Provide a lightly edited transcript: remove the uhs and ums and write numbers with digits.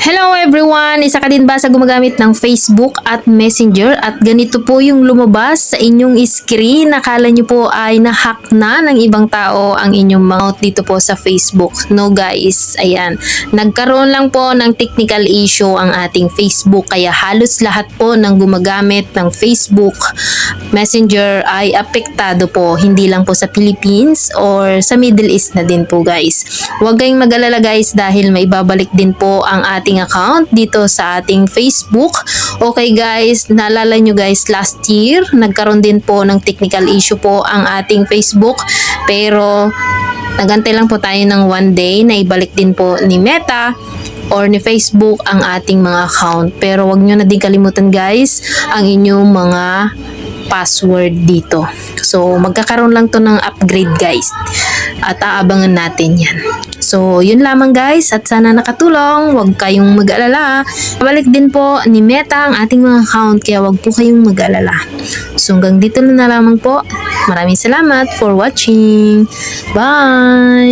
Hello everyone! Isa ka din ba sa gumagamit ng Facebook at Messenger at ganito po yung lumabas sa inyong screen? Nakala nyo po ay nahack na ng ibang tao ang inyong account dito po sa Facebook. No guys, ayan. Nagkaroon lang po ng technical issue ang ating Facebook kaya halos lahat po ng gumagamit ng Facebook Messenger ay apektado po. Hindi lang po sa Philippines or sa Middle East na din po guys. Huwag kayong mag-alala guys dahil may babalik din po ang ating account dito sa ating Facebook. Okay guys, naalala nyo guys, last year nagkaroon din po ng technical issue po ang ating Facebook pero nagantay lang po tayo ng one day na ibalik din po ni Meta or ni Facebook ang ating mga account. Pero wag nyo na din kalimutan guys ang inyong mga password dito. So magkakaroon lang to ng upgrade guys at aabangan natin yan. So yun lamang guys at sana nakatulong. Huwag kayong mag-alala. Balik din po ni Meta ang ating mga account kaya huwag po kayong mag-alala. So hanggang dito na lamang po. Maraming salamat for watching. Bye!